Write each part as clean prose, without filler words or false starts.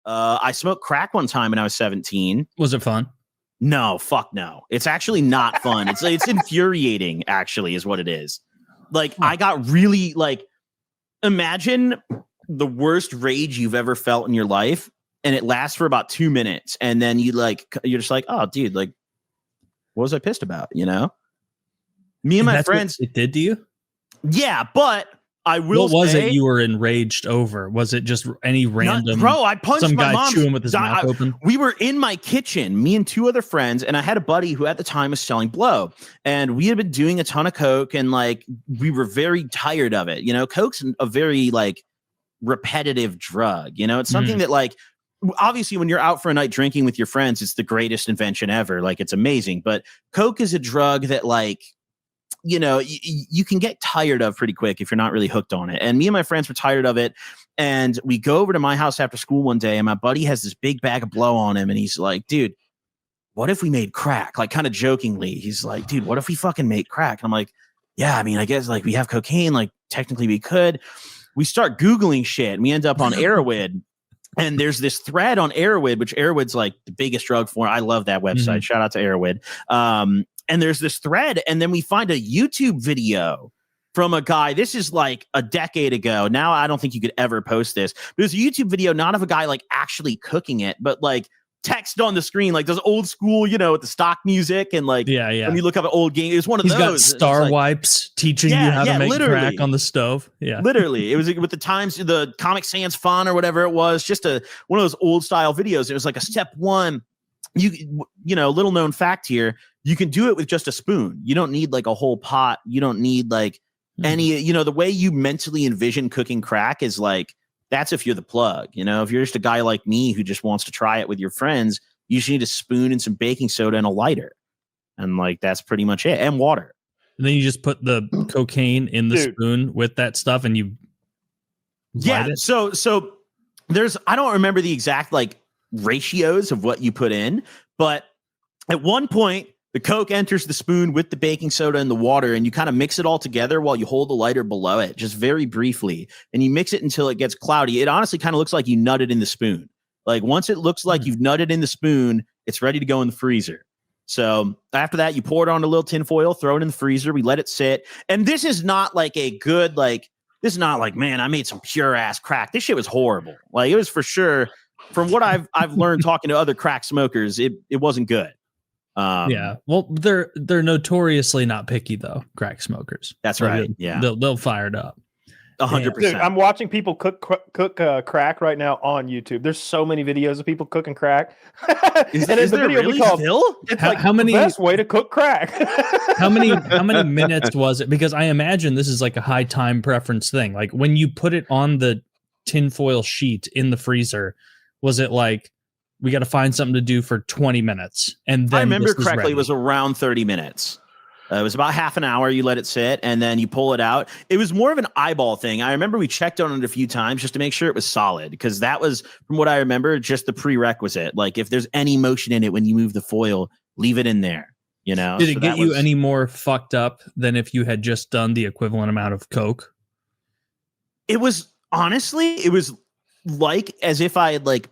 I smoked crack one time when I was 17. Was it fun? No, fuck no. It's actually not fun. It's infuriating, actually, is what it is. Like, I got really, like, imagine the worst rage you've ever felt in your life, and it lasts for about 2 minutes, and then you're just like, oh, dude, like, what was I pissed about, you know? Me and my friends... it did to you? Yeah, but... I will. What was it you were enraged over? Was it just any random? Bro, I punched some my guy mom chewing with his mouth open. We were in my kitchen, me and 2 other friends, and I had a buddy who at the time was selling blow, and we had been doing a ton of coke, and like we were very tired of it. You know, coke's a very like repetitive drug. You know, it's something that like obviously when you're out for a night drinking with your friends, it's the greatest invention ever. Like it's amazing, but coke is a drug that like. You know, you can get tired of pretty quick if you're not really hooked on it. And me and my friends were tired of it. And we go over to my house after school one day, and my buddy has this big bag of blow on him. And he's like, dude, what if we made crack? Like kind of jokingly, he's like, dude, what if we fucking make crack? And I'm like, yeah, I mean, I guess like we have cocaine, like technically we could. We start Googling shit and we end up on Airwid. And there's this thread on Airwid, which Airwid's like the biggest drug for. I love that website. Shout out to Airwid. And there's this thread, and then we find a YouTube video from a guy. This is like a decade ago. Now I don't think you could ever post this. But there's a YouTube video, not of a guy like actually cooking it, but like text on the screen, like those old school, you know, with the stock music and like when you look up an old game, it was one of those. He's got star wipes teaching you how to make crack on the stove. Yeah, literally, it was with the Comic Sans font or whatever it was. Just one of those old style videos. It was like a step one. You know, little known fact here. You can do it with just a spoon. You don't need like a whole pot. You don't need like any, you know, the way you mentally envision cooking crack is like, that's if you're the plug. You know, if you're just a guy like me who just wants to try it with your friends, you just need a spoon and some baking soda and a lighter. And like, that's pretty much it. And water. And then you just put the cocaine in the spoon with that stuff and you light it? So there's, I don't remember the exact like ratios of what you put in, but at one point, the Coke enters the spoon with the baking soda and the water, and you kind of mix it all together while you hold the lighter below it, just very briefly. And you mix it until it gets cloudy. It honestly kind of looks like you nutted in the spoon. Like once it looks like you've nutted in the spoon, it's ready to go in the freezer. So after that, you pour it on a little tin foil, throw it in the freezer. We let it sit. And this is not like a good, like, this is not like, man, I made some pure ass crack. This shit was horrible. Like it was for sure, from what I've learned talking to other crack smokers, it wasn't good. Well, they're notoriously not picky though. Crack smokers. That's right. They'll fire it up. 100%. Dude, I'm watching people cook crack right now on YouTube. There's so many videos of people cooking crack. Is there really still? It's like how many, the best way to cook crack. how many minutes was it? Because I imagine this is like a high time preference thing. Like when you put it on the tinfoil sheet in the freezer, was it like, we got to find something to do for 20 minutes. And then I remember correctly, it was around 30 minutes. It was about half an hour. You let it sit and then you pull it out. It was more of an eyeball thing. I remember we checked on it a few times just to make sure it was solid, because that was, from what I remember, just the prerequisite. Like if there's any motion in it when you move the foil, leave it in there. You know? Did it get you any more fucked up than if you had just done the equivalent amount of Coke? It was, honestly, it was like as if I had like,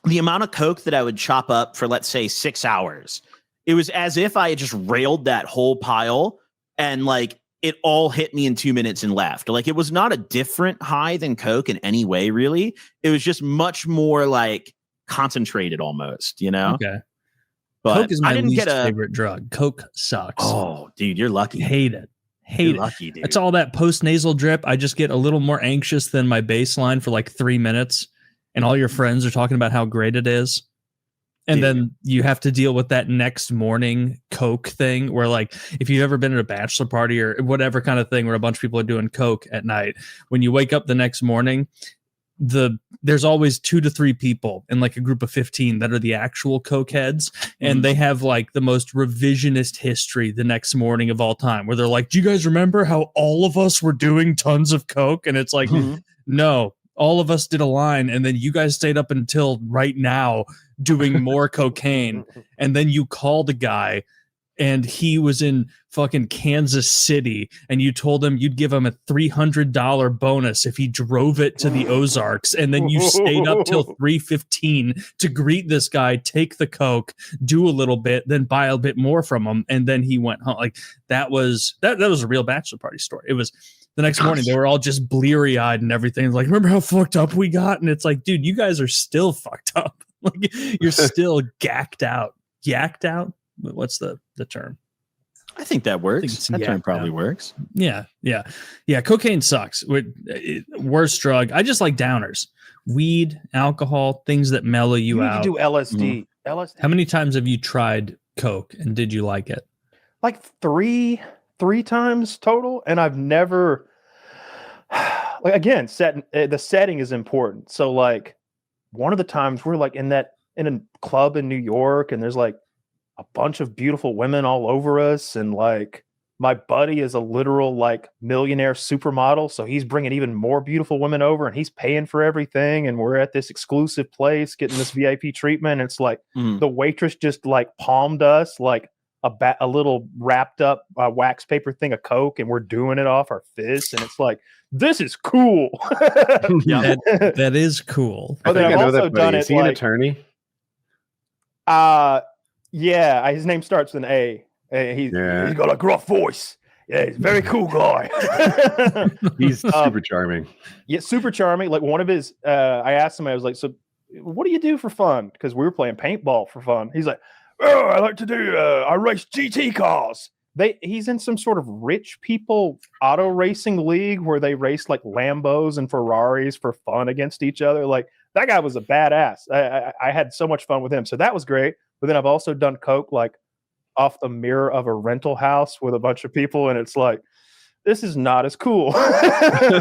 the amount of Coke that I would chop up for, let's say, 6 hours, it was as if I had just railed that whole pile and like it all hit me in 2 minutes and left. Like it was not a different high than Coke in any way, really. It was just much more like concentrated almost, you know? Okay. But Coke is my least favorite drug. Coke sucks. Oh, dude, you're lucky. Hate it. Hate it. Lucky, dude. It's all that post-nasal drip. I just get a little more anxious than my baseline for like 3 minutes. And all your friends are talking about how great it is. And then you have to deal with that next morning Coke thing where like, if you've ever been at a bachelor party or whatever kind of thing where a bunch of people are doing Coke at night, when you wake up the next morning, there's always 2 to 3 people in like a group of 15 that are the actual Cokeheads. And they have like the most revisionist history the next morning of all time where they're like, do you guys remember how all of us were doing tons of Coke? And it's like, no. All of us did a line, and then you guys stayed up until right now doing more cocaine. And then you call the guy and he was in fucking Kansas City, and you told him you'd give him a $300 bonus if he drove it to the Ozarks, and then you stayed up till 3:15 to greet this guy, take the coke, do a little bit, then buy a bit more from him, and then he went home. Like that was a real bachelor party story. It was the next morning they were all just bleary eyed and everything. Like, remember how fucked up we got? And it's like, dude, you guys are still fucked up. Like you're still yacked out. What's the term? I think that works. That term probably works. Yeah. Cocaine sucks. Worst drug. I just like downers. Weed, alcohol, things that mellow you out. You do LSD. LSD. How many times have you tried coke and did you like it? Like three times total, and I've never. Like again, the setting is important. So like, one of the times we're like in a club in New York, and there's like a bunch of beautiful women all over us, and like my buddy is a literal like millionaire supermodel, so he's bringing even more beautiful women over, and he's paying for everything, and we're at this exclusive place getting this VIP treatment. It's like the waitress just like palmed us like a little wrapped up wax paper thing of coke, and we're doing it off our fists, and it's like, this is cool. that is cool. But then I've also done it. Is he an attorney? Yeah, his name starts with an A. He's got a gruff voice. Yeah, he's a very cool guy. He's super charming. Yeah, super charming. Like one of his, I asked him, I was like, so what do you do for fun? Because we were playing paintball for fun. He's like, oh, I like to do, I race GT cars. He's in some sort of rich people auto racing league where they race like Lambos and Ferraris for fun against each other. Like that guy was a badass. I had so much fun with him. So that was great. But then I've also done coke like off the mirror of a rental house with a bunch of people, and it's like, this is not as cool.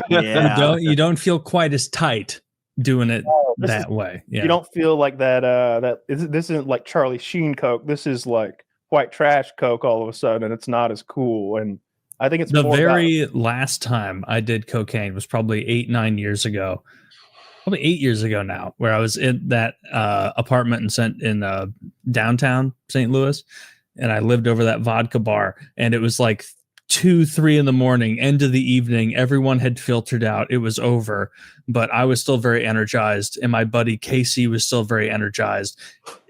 You don't feel quite as tight doing it that way. Yeah. You don't feel like that. This isn't like Charlie Sheen coke. This is like white trash coke all of a sudden, and it's not as cool. And I think it's the very last time I did cocaine was probably 8-9 years ago. Probably 8 years ago now, where I was in that apartment in downtown St. Louis, and I lived over that vodka bar, and it was like 2-3 in the morning, end of the evening. Everyone had filtered out. It was over, but I was still very energized, and my buddy Casey was still very energized.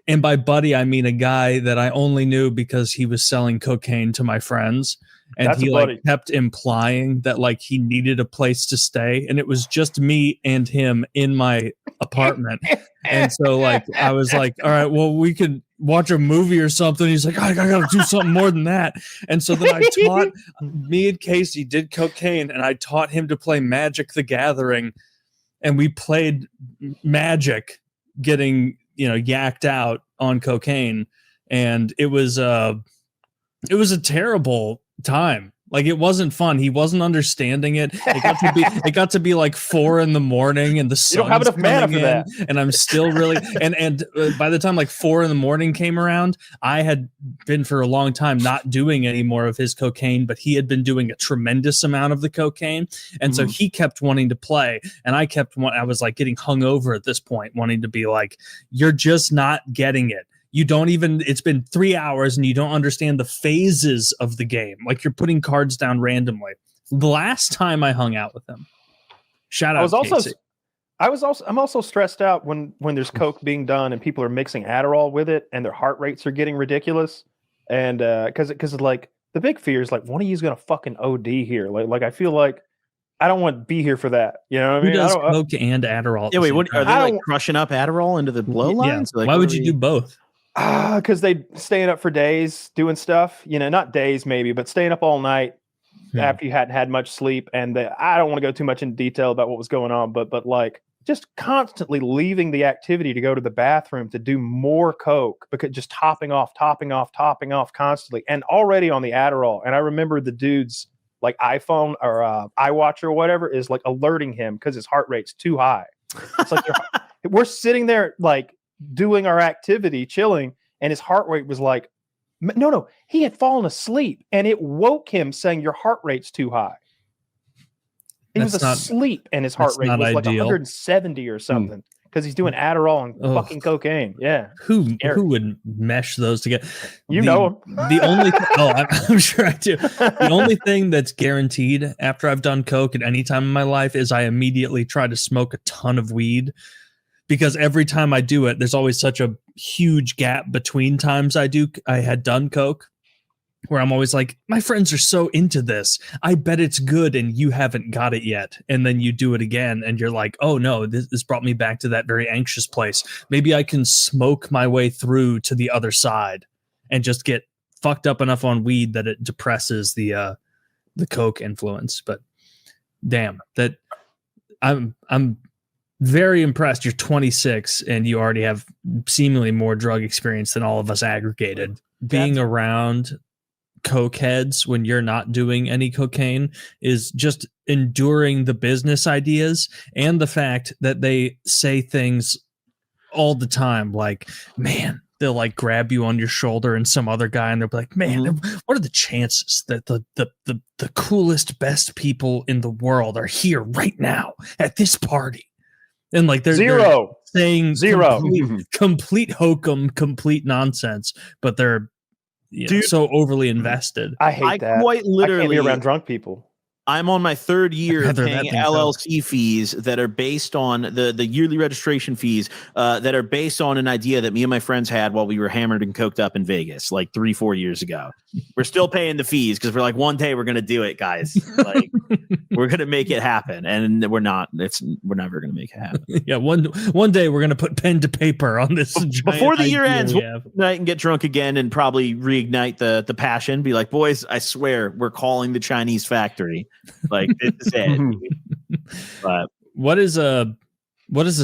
And by buddy, I mean a guy that I only knew because he was selling cocaine to my friends. And he like kept implying that like he needed a place to stay, and it was just me and him in my apartment. And so like I was like, all right, well, we could watch a movie or something. He's like, I gotta do something more than that. And so then me and Casey did cocaine, and I taught him to play Magic the Gathering, and we played Magic, getting yacked out on cocaine, and it was a terrible time. Like it wasn't fun. He wasn't understanding it. It got to be like 4 a.m, and the sun. You don't have enough mana for that. And I'm still really and by the time like 4 a.m. came around, I had been for a long time not doing any more of his cocaine, but he had been doing a tremendous amount of the cocaine, and so he kept wanting to play, and I was like getting hungover at this point, wanting to be like, you're just not getting it. It's been 3 hours and you don't understand the phases of the game. Like you're putting cards down randomly. The last time I hung out with him, shout out Casey. I'm also stressed out when there's coke being done and people are mixing Adderall with it and their heart rates are getting ridiculous. And because like the big fear is like, one of you is going to fucking OD here. Like I feel like I don't want to be here for that. You know what I mean? Who does coke and Adderall? Yeah, wait, what are they like crushing up Adderall into the blow lines? Yeah. Like, why would you do both? Because they staying up for days doing stuff, not days maybe, but staying up all night after you hadn't had much sleep. And I don't want to go too much in detail about what was going on, but like just constantly leaving the activity to go to the bathroom to do more coke, because just topping off constantly, and already on the Adderall. And I remember the dude's like iPhone or iWatch or whatever is like alerting him because his heart rate's too high. It's like we're sitting there like doing our activity, chilling, and his heart rate was like, no, he had fallen asleep, and it woke him saying your heart rate's too high. He was asleep, and his heart rate was like 170 or something because he's doing Adderall and fucking cocaine. Yeah. Who would mesh those together? You know him. The only I'm sure I do. The only thing that's guaranteed after I've done coke at any time in my life is I immediately try to smoke a ton of weed, because every time I do it, there's always such a huge gap between times I had done coke, where I'm always like, my friends are so into this, I bet it's good and you haven't got it yet. And then you do it again and you're like, oh no, this brought me back to that very anxious place. Maybe I can smoke my way through to the other side and just get fucked up enough on weed that it depresses the coke influence. But damn, that I'm very impressed. You're 26 and you already have seemingly more drug experience than all of us aggregated. Being around cokeheads when you're not doing any cocaine is just enduring the business ideas and the fact that they say things all the time, like, man, they'll like grab you on your shoulder and some other guy and they'll be like, man, what are the chances that the coolest, best people in the world are here right now at this party? And like they're saying complete hokum, complete nonsense, but they're so overly invested. I hate that. Quite literally, I can't be around drunk people. I'm on my third year of paying LLC fees that are based on the yearly registration fees that are based on an idea that me and my friends had while we were hammered and coked up in Vegas like 3-4 years ago. We're still paying the fees because we're like, one day we're going to do it, guys. Like, we're going to make it happen. And we're not. We're never going to make it happen. Yeah, one day we're going to put pen to paper on this. Before the year ends, we'll night and get drunk again and probably reignite the passion. Be like, boys, I swear we're calling the Chinese factory. Like, this is it. But what is a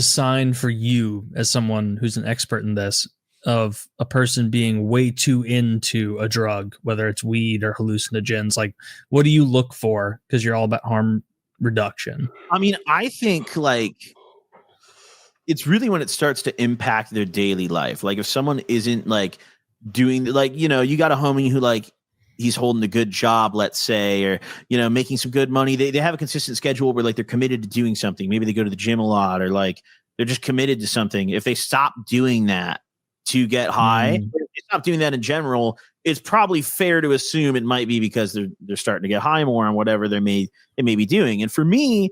sign for you as someone who's an expert in this of a person being way too into a drug, whether it's weed or hallucinogens? Like, what do you look for? Because you're all about harm reduction. I mean, I think like it's really when it starts to impact their daily life. Like if someone isn't like doing, like, you know, you got a homie who like he's holding a good job, let's say, or, you know, making some good money. They have a consistent schedule where like they're committed to doing something. Maybe they go to the gym a lot, or like they're just committed to something. If they stop doing that to get high, if they stop doing that in general, it's probably fair to assume it might be because they're starting to get high more on whatever they may be doing. And for me,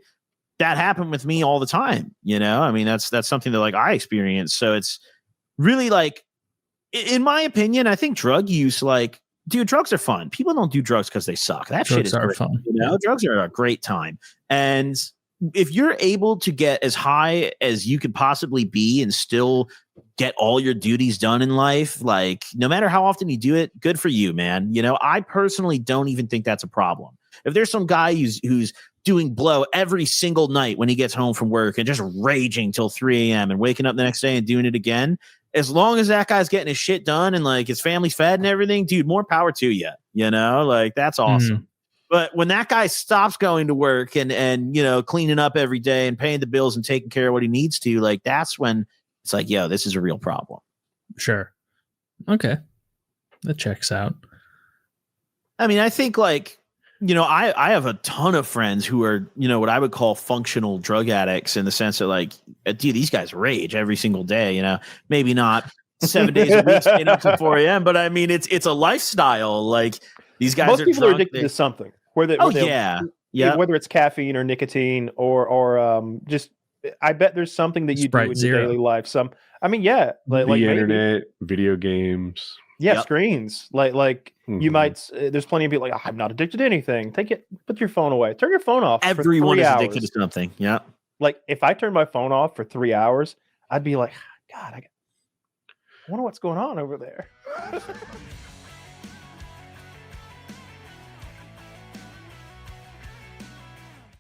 that happened with me all the time. You know, I mean, that's something that like I experienced. So it's really like, in my opinion, I think drug use, like, dude, drugs are fun. People don't do drugs because they suck. That shit is great, fun. You know, drugs are a great time. And if you're able to get as high as you could possibly be and still get all your duties done in life, like no matter how often you do it, good for you, man. You know, I personally don't even think that's a problem. If there's some guy who's doing blow every single night when he gets home from work and just raging till 3 a.m. and waking up the next day and doing it again, as long as that guy's getting his shit done and like his family's fed and everything, dude, more power to you. You know, like that's awesome. But when that guy stops going to work and you know, cleaning up every day and paying the bills and taking care of what he needs to, like that's when it's like, yo, this is a real problem. Sure. Okay. That checks out. I mean, I think like, you know, I have a ton of friends who are, you know, what I would call functional drug addicts, in the sense that like, dude, these guys rage every single day, you know, maybe not 7 days a week staying up till 4 a.m., but I mean, it's a lifestyle. Like these guys most people are addicted to something. Whether it's caffeine or nicotine or just, I bet there's something that you Sprite do in Zero. your daily life. The internet, video games. Yeah, screens. Like you might. There's plenty of people like, I'm not addicted to anything. Put your phone away. Turn your phone off. Everyone is addicted to something. Yeah. Like if I turned my phone off for 3 hours, I'd be like, God, I wonder what's going on over there.